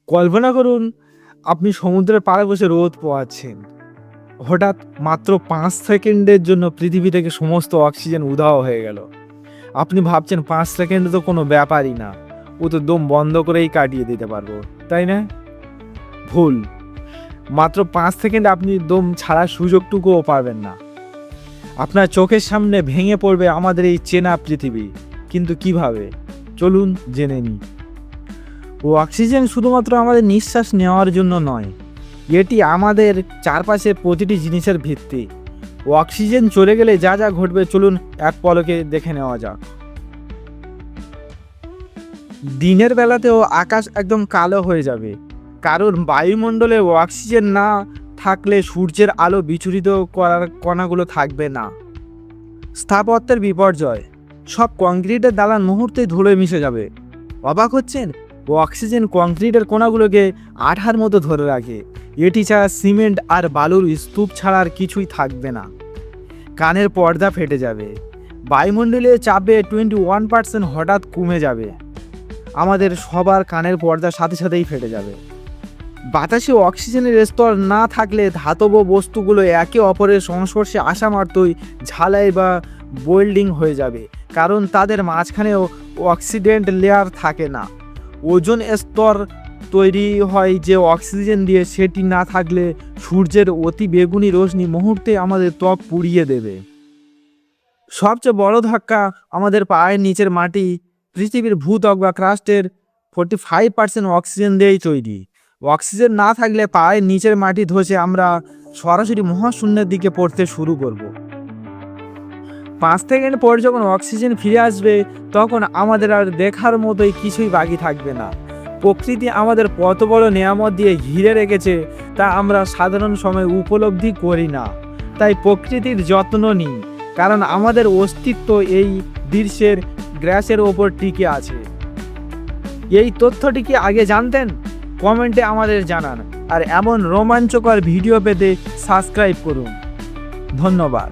কল্পনা করুন আপনি সমুদ্রের পাড়ে বসে রোদ পোহাচ্ছেন। হঠাৎ মাত্র 5 সেকেন্ডের জন্য পৃথিবী থেকে সমস্ত অক্সিজেন উধাও হয়ে গেল। আপনি ভাবছেন 5 সেকেন্ড তো কোনো ব্যাপারই না, ও তো দম বন্ধ করেই কাটিয়ে দিতে পারবো, তাই না? ভুল। মাত্র 5 সেকেন্ড আপনি দম ছাড়ার সুযোগটুকুও পাবেন না। আপনার চোখের সামনে ভেঙে পড়বে আমাদের এই চেনা পৃথিবী। কিন্তু কিভাবে? চলুন জেনে নিই। ও অক্সিজেন শুধুমাত্র আমাদের নিঃশ্বাস নেওয়ার জন্য নয়, এটি আমাদের চারপাশের প্রতিটি জিনিসের ভিত্তি। ও অক্সিজেন চলে গেলে যা যা ঘটবে চলুন এক পলকে দেখে নেওয়া যাক। দিনের বেলাতেও আকাশ একদম কালো হয়ে যাবে, কারণ বায়ুমণ্ডলে অক্সিজেন না থাকলে সূর্যের আলো বিচূরিত করার কণাগুলো থাকবে না। স্থাপত্যের বিপর্যয়, সব কংক্রিটের দালান মুহূর্তে ধুলোয় মিশে যাবে। অবাক হচ্ছেন? অক্সিজেন কংক্রিটের কণাগুলোকে আঠার মতো ধরে রাখে। এটি ছাড়া সিমেন্ট আর বালুর স্তূপ ছাড়া আর কিছুই থাকবে না। কানের পর্দা ফেটে যাবে, বায়ুমণ্ডলীয় চাপে 21% হঠাৎ কমে যাবে। আমাদের সবার কানের পর্দার সাথে সাথেই ফেটে যাবে। বাতাসে অক্সিজেনের স্তর না থাকলে ধাতব বস্তুগুলো একে অপরের সংস্পর্শে আসা মাত্রই ঝালাই বা বোল্ডিং হয়ে যাবে, কারণ তাদের মাঝখানেও অক্সিডেন্ট লেয়ার থাকে না। ওজোন স্তর তৈরি হয় যে অক্সিজেন দিয়ে, সেটি না থাকলে সূর্যের অতি বেগুনি রশ্মি মুহূর্তে আমাদের ত্বক পুড়িয়ে দেবে। সবচেয়ে বড় ধাক্কা আমাদের পায়ের নিচের মাটি। পৃথিবীর ভূত্বক বা ক্রাস্টের 45% অক্সিজেন দিয়েই তৈরি। অক্সিজেন না থাকলে পায়ের নিচের মাটি ধসে আমরা সরাসরি মহাশূন্যের দিকে পড়তে শুরু করব। 5 সেকেন্ড পর যখন অক্সিজেন ফিরে আসবে, তখন আমাদের আর দেখার মতোই কিছুই বাকি থাকবে না। প্রকৃতি আমাদের কত বড় নেয়ামত দিয়ে ঘিরে রেখেছে তা আমরা সাধারণ সময় উপলব্ধি করি না। তাই প্রকৃতির যত্ন নিই, কারণ আমাদের অস্তিত্ব এই দৃশ্যের গ্রাসের ওপর টিকে আছে। এই তথ্যটি কি আগে জানতেন? কমেন্টে আমাদের জানান। আর এমন রোমাঞ্চকর ভিডিও পেতে সাবস্ক্রাইব করুন। ধন্যবাদ।